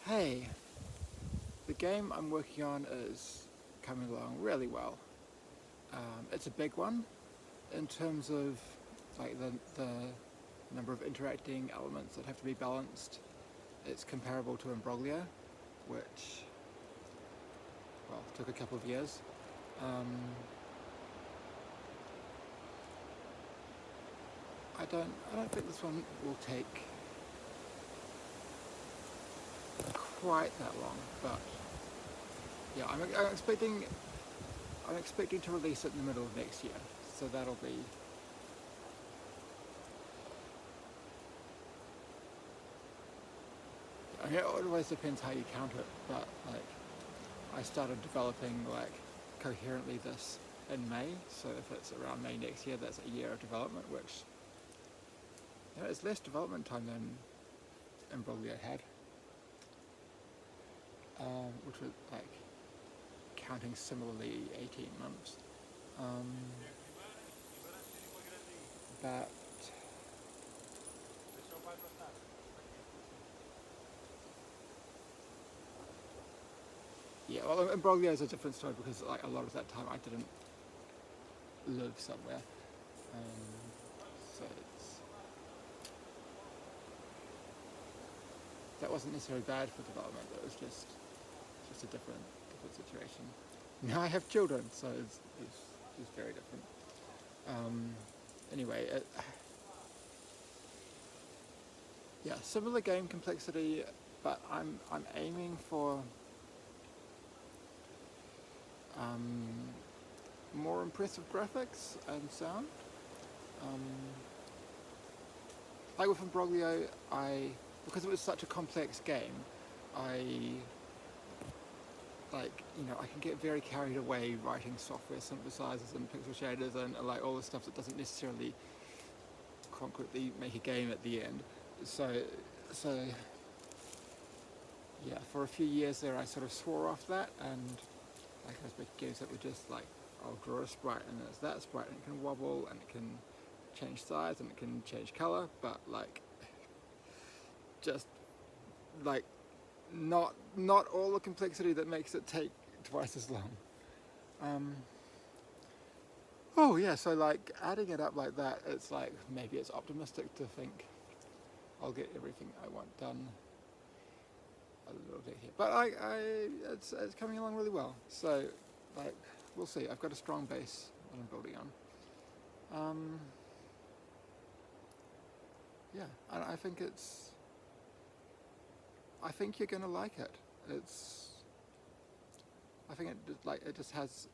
Hey, the game I'm working on is coming along really well. It's a big one in terms of like the number of interacting elements that have to be balanced. It's comparable to Imbroglia, which took a couple of years. Um, I don't think this one will take quite that long, but yeah, I'm expecting to release it in the middle of next year, so that'll be. I mean, it always depends how you count it, but like I started developing like coherently this in May, so if it's around May next year, that's a year of development, which is less development time than Imbroglia had, which was like counting similarly 18 months. Um, but yeah, well, Imbroglia is a different story because like a lot of that time I didn't live somewhere, so that wasn't necessarily bad for development. It was just a different situation. Now I have children, so it's very different. Um, anyway, yeah, similar game complexity, but I'm aiming for um, more impressive graphics and sound. Um, like with Imbroglio, because it was such a complex game, I I can get very carried away writing software synthesizers and pixel shaders and like all the stuff that doesn't necessarily concretely make a game at the end. So, so yeah, for a few years there, I sort of swore off that, and like I was making games that were just like, I'll draw a sprite and it's that sprite and it can wobble and it can change size and it can change color, but like just like not all the complexity that makes it take twice as long. Um, oh yeah, so like adding it up like that, it's like maybe it's optimistic to think I'll get everything I want done a little bit here, but it's coming along really well. So like we'll see. I've got a strong base that I'm building on. Yeah, and I think you're gonna like it. It's I think it just has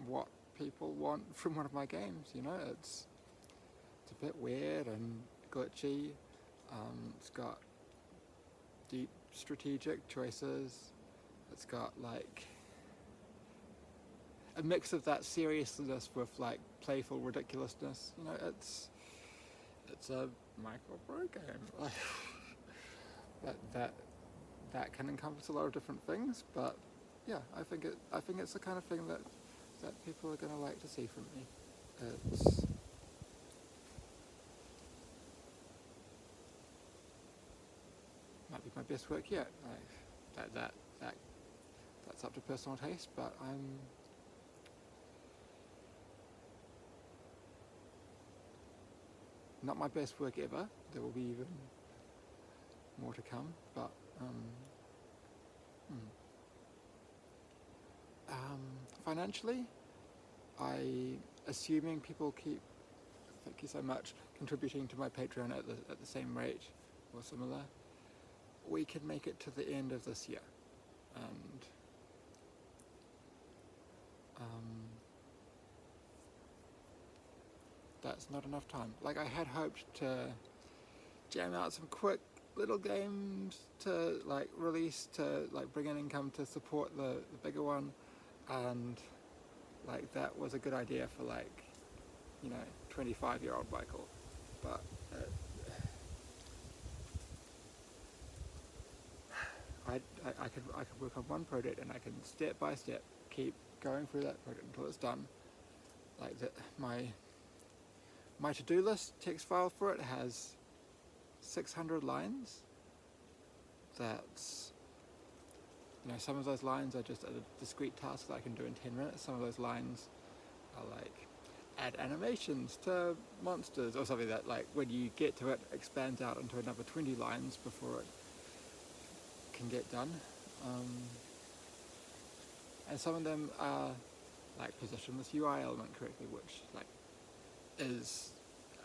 what people want from one of my games. It's a bit weird and glitchy. It's got deep strategic choices. It's got like a mix of that seriousness with like playful ridiculousness. It's a Michael Pro game. That can encompass a lot of different things, but yeah, I think it's the kind of thing that people are gonna like to see from me. It's might be my best work yet. That's up to personal taste, but I'm not my best work ever. There will be even more to come, but hmm. Financially, I assuming people keep, thank you so much, contributing to my Patreon at the same rate or similar, we can make it to the end of this year, and um, that's not enough time. Like I had hoped to jam out some quick little games to like release to like bring in income to support the bigger one, and like that was a good idea for like 25-year-old Michael, but I could work on one project and I can step by step keep going through that project until it's done. Like my to-do list text file for it has 600 lines. That's some of those lines are just a discrete task that I can do in 10 minutes. Some of those lines are like add animations to monsters or something that, like, when you get to it, expands out into another 20 lines before it can get done. And some of them are like position this UI element correctly, which like is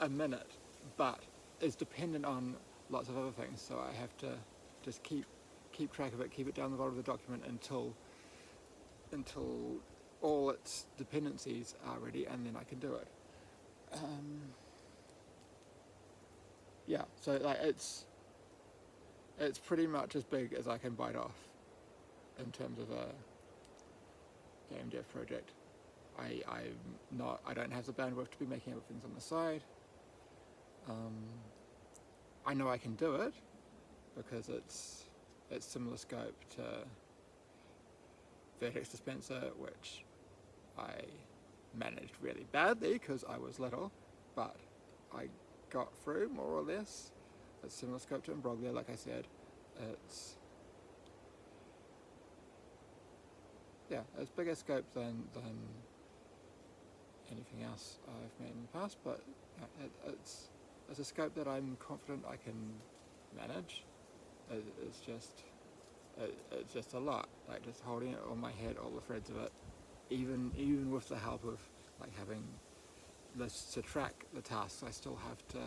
a minute, but is dependent on lots of other things. So I have to just keep track of it, keep it down the bottom of the document until all its dependencies are ready, and then I can do it. Yeah, so like it's pretty much as big as I can bite off in terms of a game dev project. I don't have the bandwidth to be making other things on the side. I know I can do it because it's similar scope to Vertex Dispenser, which I managed really badly because I was little, but I got through more or less. It's similar scope to Imbroglia, like I said. It's bigger scope than anything else I've made in the past, but it's a scope that I'm confident I can manage. It's just a lot, like just holding it on my head, all the threads of it, even with the help of like having lists to track the tasks. I still have to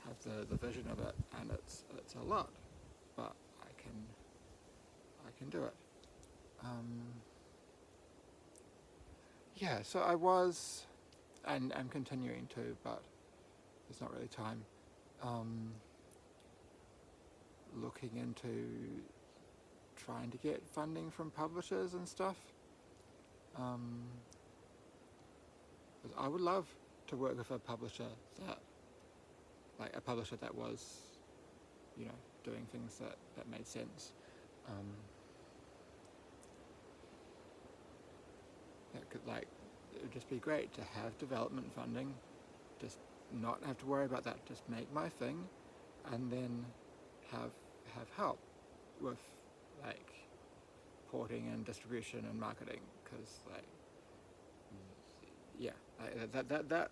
have the vision of it, and it's a lot, but I can do it. Yeah, so I was, and I'm continuing to, but there's not really time, looking into trying to get funding from publishers and stuff. 'Cause I would love to work with a publisher that was, doing things that made sense. It would just be great to have development funding, just not have to worry about that, just make my thing, and then have help with like porting and distribution and marketing, because that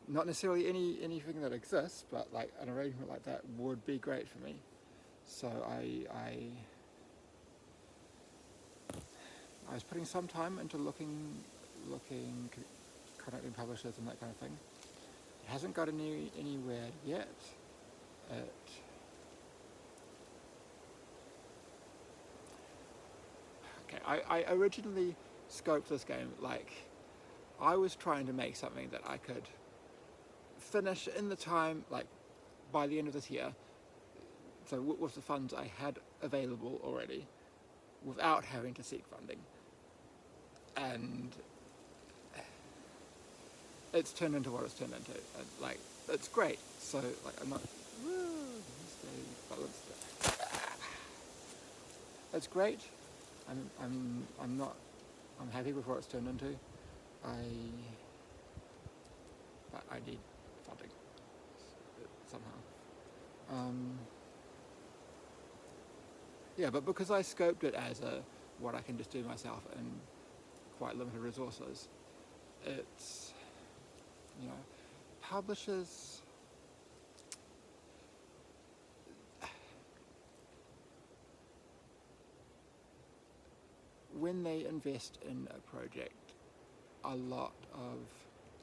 not necessarily anything that exists, but like an arrangement like that would be great for me. So I was putting some time into looking, contacting publishers and that kind of thing. It hasn't got anywhere yet. I originally scoped this game like I was trying to make something that I could finish in the time, like by the end of this year, so with the funds I had available already, without having to seek funding. And it's turned into what it's turned into. And, like, it's great. So, like, I'm not... It's great. I'm happy with what it's turned into. But I need funding somehow. Yeah, but because I scoped it as what I can just do myself and quite limited resources, it's, publishers, when they invest in a project, a lot of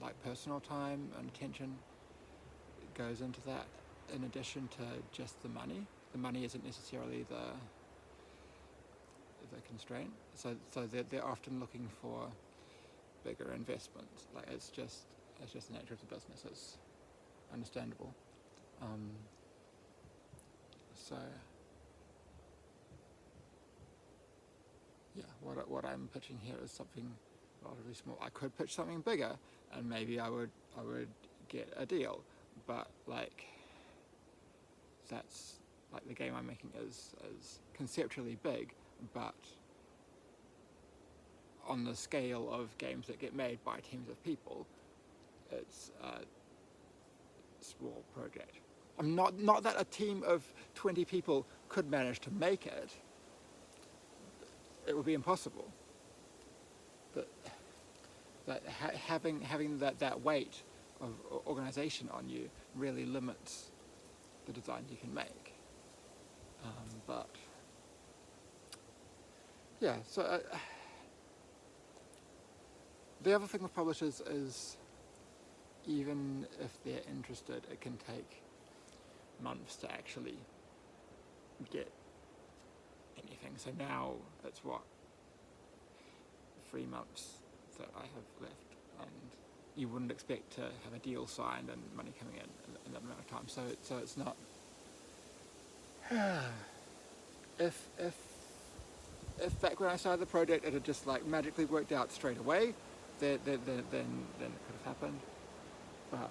like personal time and attention goes into that, in addition to just the money. The money isn't necessarily the constraint. So they're often looking for bigger investments. Like it's just the nature of the business. It's understandable. So yeah, what I'm pitching here is something relatively small. I could pitch something bigger, and maybe I would get a deal. But like that's like the game I'm making is conceptually big, but on the scale of games that get made by teams of people, it's a small project. Not that a team of 20 people could manage to make it, it would be impossible. But having that weight of organisation on you really limits the design you can make. But yeah, so the other thing with publishers is, even if they're interested, it can take months to actually get anything. So now it's 3 months that I have left, and you wouldn't expect to have a deal signed and money coming in that amount of time. So it's not. If back when I started the project it had just like magically worked out straight away, then it could have happened. But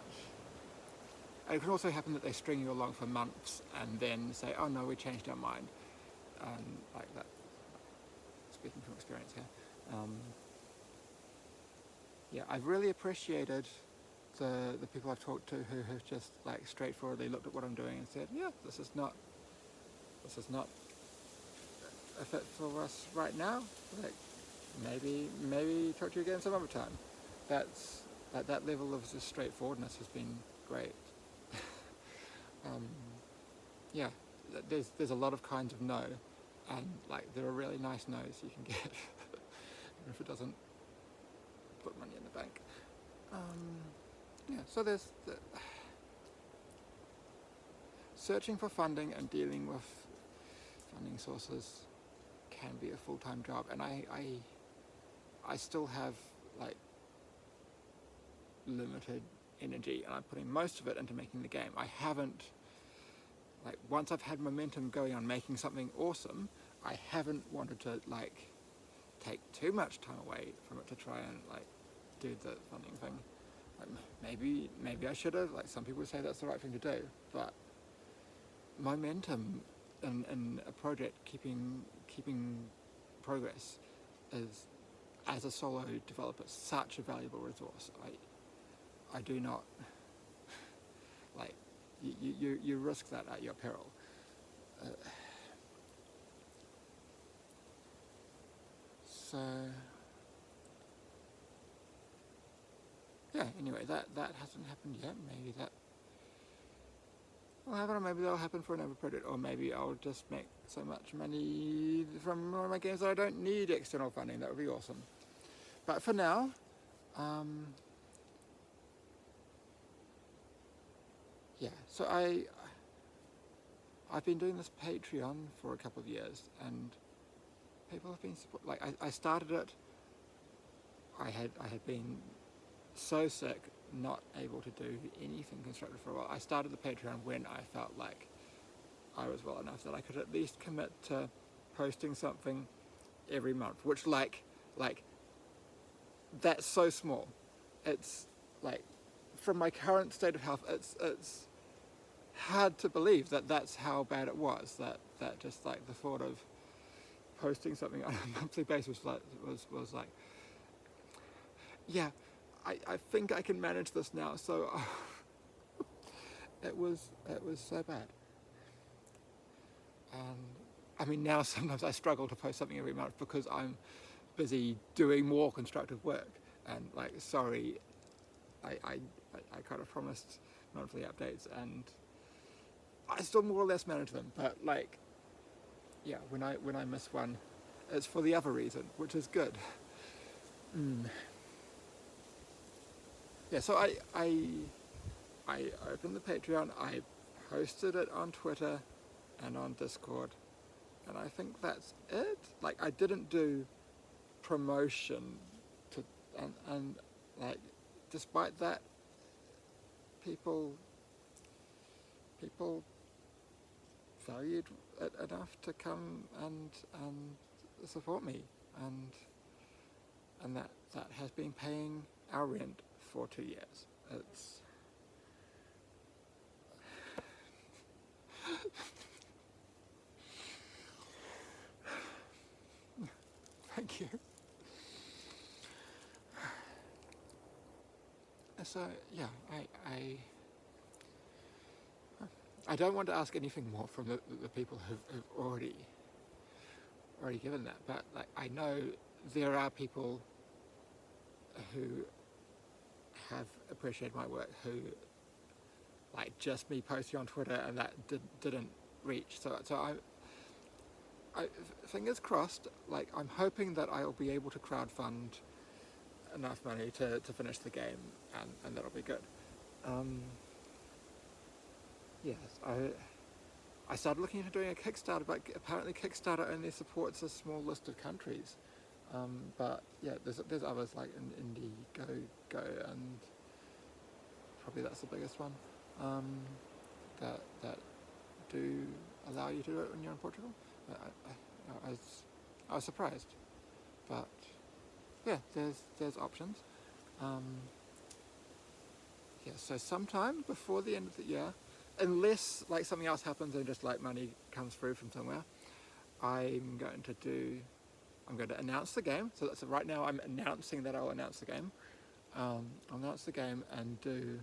it can also happen that they string you along for months and then say, oh no, we changed our mind, like that. Speaking from experience here. Yeah, I've really appreciated the people I've talked to who have just like straightforwardly looked at what I'm doing and said, yeah, this is not a fit for us right now. Like maybe talk to you again some other time. That's like that level of just straightforwardness has been great. Yeah, there's a lot of kinds of no, and like there are really nice no's you can get, even if it doesn't put money in the bank. Yeah, so there's searching for funding and dealing with funding sources can be a full-time job, and I still have like limited energy, and I'm putting most of it into making the game. I haven't, like, once I've had momentum going on making something awesome, I haven't wanted to like take too much time away from it to try and like do the funding thing. Like, maybe I should have. Like some people say that's the right thing to do, but momentum in a project, keeping progress, is, as a solo developer, such a valuable resource. I do not like you risk that at your peril. So yeah. Anyway, that hasn't happened yet. Maybe that will happen, or maybe that'll happen for another project, or maybe I'll just make so much money from one of my games that I don't need external funding. That would be awesome. But for now, yeah. So I've been doing this Patreon for a couple of years, and people have been like I started it. I had been so sick, not able to do anything constructive for a while. I started the Patreon when I felt like I was well enough that I could at least commit to posting something every month, which like that's so small. It's like, from my current state of health, it's hard to believe that that's how bad it was. That just like the thought of posting something on a monthly basis was like, yeah, I think I can manage this now. So it was so bad. And I mean, now sometimes I struggle to post something every month because I'm busy doing more constructive work. And like, sorry, I kind of promised monthly updates, and I still more or less manage them. But like, yeah, when I miss one, it's for the other reason, which is good. Yeah, so I opened the Patreon, I posted it on Twitter and on Discord, and I think that's it. Like, I didn't do promotion to, and like, despite that, people valued it enough to come and support me, and that has been paying our rent for 2 years. It's thank you. So yeah, I don't want to ask anything more from the people who've already given that, but like I know there are people who have appreciated my work who like just me posting on Twitter and that didn't reach. So I fingers crossed. Like I'm hoping that I'll be able to crowdfund enough money to finish the game, and that'll be good. Yes, I started looking into doing a Kickstarter, but apparently Kickstarter only supports a small list of countries. But yeah, there's others like Indiegogo, and probably that's the biggest one, that do allow you to do it when you're in Portugal. I was surprised, but yeah, there's options. Yeah, so sometime before the end of the year, unless like something else happens and just like money comes through from somewhere, I'm going to announce the game. So that's right now I'm announcing that I'll announce the game. I'll announce the game and do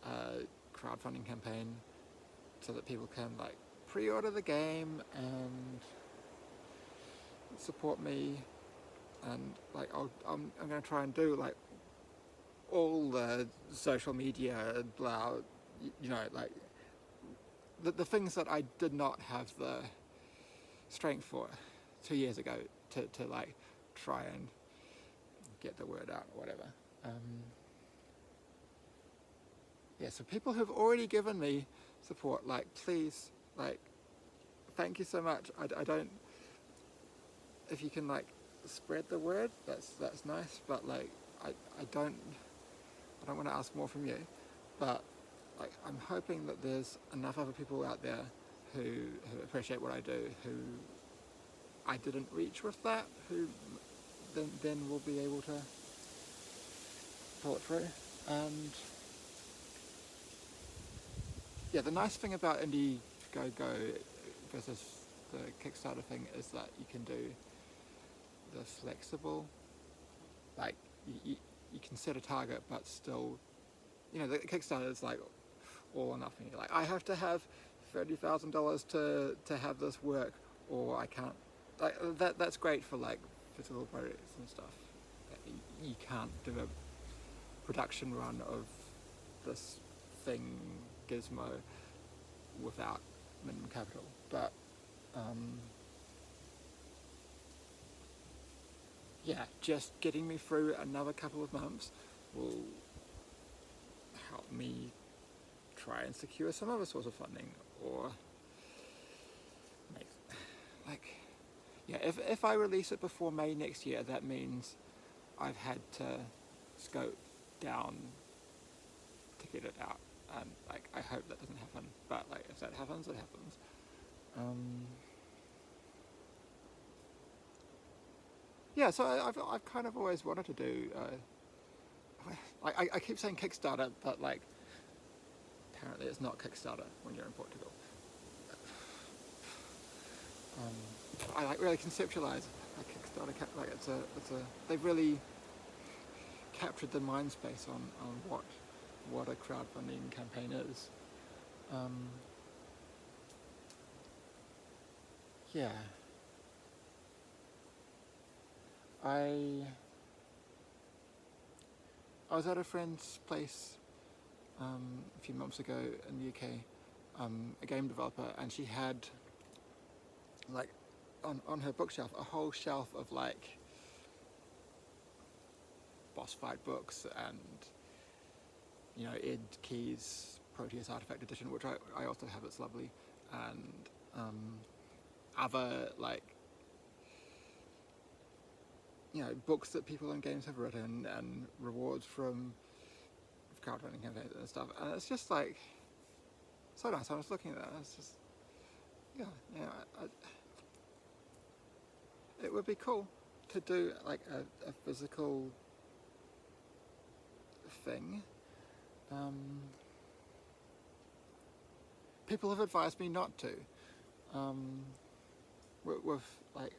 a crowdfunding campaign so that people can like pre-order the game and support me, and like I'm going to try and do like all the social media blah, like the things that I did not have the strength for 2 years ago to like try and get the word out or whatever. Yeah, so people who've already given me support, like please, like thank you so much. I don't, if you can like spread the word, that's nice, but like I don't want to ask more from you, but like I'm hoping that there's enough other people out there who appreciate what I do, who I didn't reach with that, who then will be able to pull it through. And yeah, the nice thing about Indiegogo versus the Kickstarter thing is that you can do the flexible, like you can set a target, but still, the Kickstarter is like all or nothing. Like I have to have $30,000 to have this work, or I can't. Like that's great for like physical projects and stuff. You can't do a production run of this thing gizmo without minimum capital, but yeah, just getting me through another couple of months will help me try and secure some other source of funding, or make, like, yeah, if I release it before May next year, that means I've had to scope down to get it out, and like I hope that doesn't happen, but like if that happens, it happens. Yeah, so I've kind of always wanted to do. I keep saying Kickstarter, but like apparently it's not Kickstarter when you're in Portugal. I like really conceptualize a Kickstarter, like it's a they've really captured the mind space on what a crowdfunding campaign is. Yeah. I was at a friend's place a few months ago in the UK, a game developer, and she had like on her bookshelf a whole shelf of like boss fight books and Ed Key's Proteus Artifact Edition, which I also have. It's lovely, and other like books that people in games have written and rewards from crowdfunding campaigns and stuff, and it's just like so nice. I was looking at that, and it's just it would be cool to do like a physical thing. People have advised me not to. With like,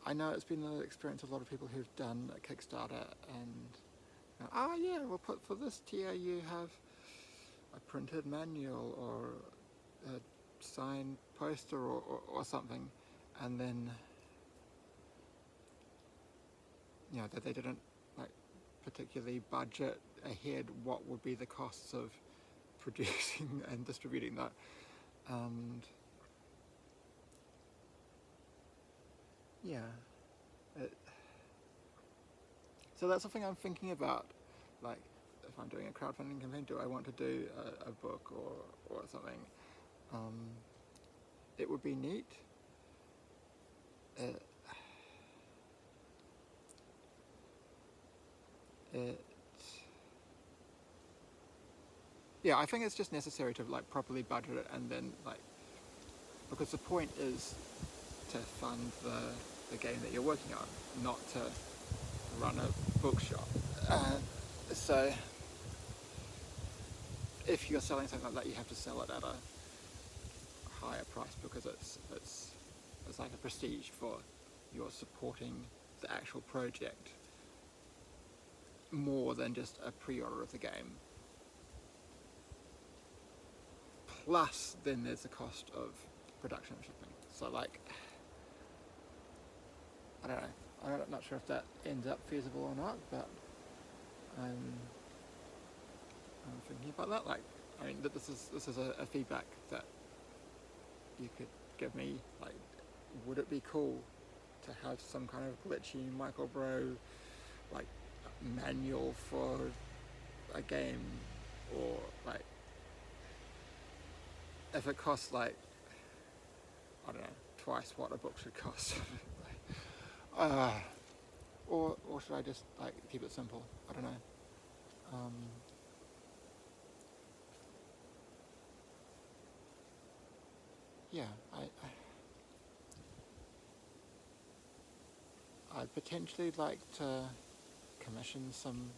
I know it's been an experience of a lot of people who've done a Kickstarter and yeah, we'll put for this tier you have a printed manual or a sign poster or something, and then that they didn't like particularly budget ahead what would be the costs of producing and distributing that. And yeah, so that's something I'm thinking about, like if I'm doing a crowdfunding campaign, do I want to do a book or something? It would be neat. Yeah, I think it's just necessary to like properly budget it, and then like, because the point is to fund the game that you're working on, not to run a bookshop. So if you're selling something like that, you have to sell it at a higher price, because it's like a prestige for you're supporting the actual project more than just a pre-order of the game. Plus, then there's the cost of production and shipping. So like, I don't know. I'm not sure if that ends up feasible or not, but I'm thinking about that. Like, I mean, this is a feedback that you could give me. Like, would it be cool to have some kind of glitchy microbro like manual for a game, or like if it costs like, I don't know, twice what a book should cost. Or should I just like keep it simple? I don't know. Yeah, I'd potentially like to commission some.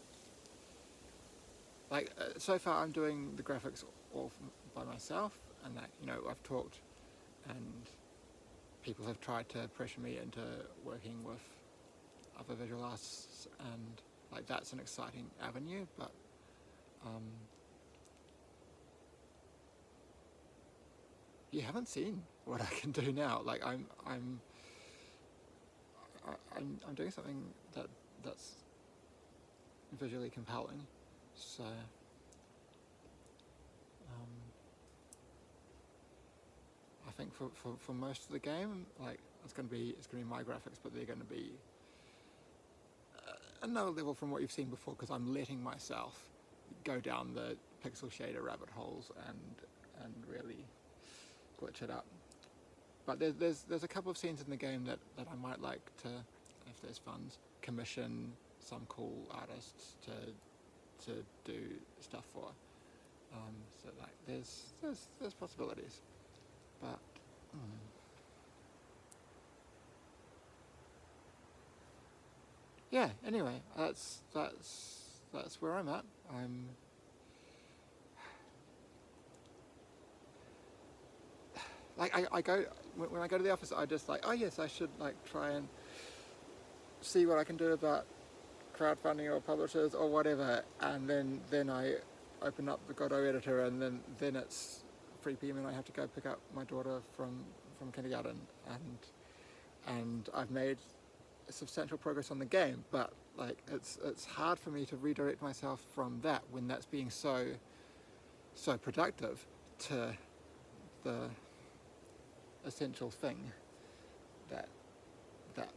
Like so far, I'm doing the graphics all by myself, and that I've talked, and people have tried to pressure me into working with other visual artists, and like that's an exciting avenue. But you haven't seen what I can do now. Like I'm doing something that's visually compelling. So I think for most of the game, like it's gonna be my graphics, but they're gonna be another level from what you've seen before, because I'm letting myself go down the pixel shader rabbit holes and really glitch it up. But there's a couple of scenes in the game that I might like to, if there's funds, commission some cool artists to do stuff for. So like there's possibilities, but yeah. Anyway, that's where I'm at. I'm like I go when I go to the office, I just like, oh yes, I should like try and see what I can do about crowdfunding or publishers or whatever, and then I open up the Godot editor, and then it's 3 p.m. and I have to go pick up my daughter from kindergarten, and I've made substantial progress on the game, but like it's hard for me to redirect myself from that when that's being so productive to the essential thing that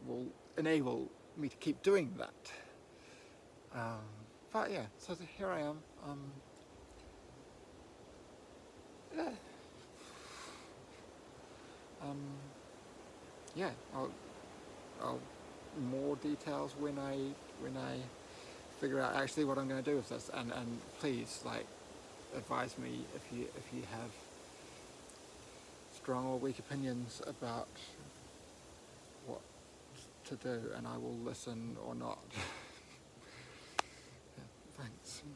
will enable me to keep doing that. But yeah, so here I am. Yeah. Yeah, I'll more details when I figure out actually what I'm going to do with this, and please like advise me if you have strong or weak opinions about what to do, and I will listen or not. Yeah, thanks.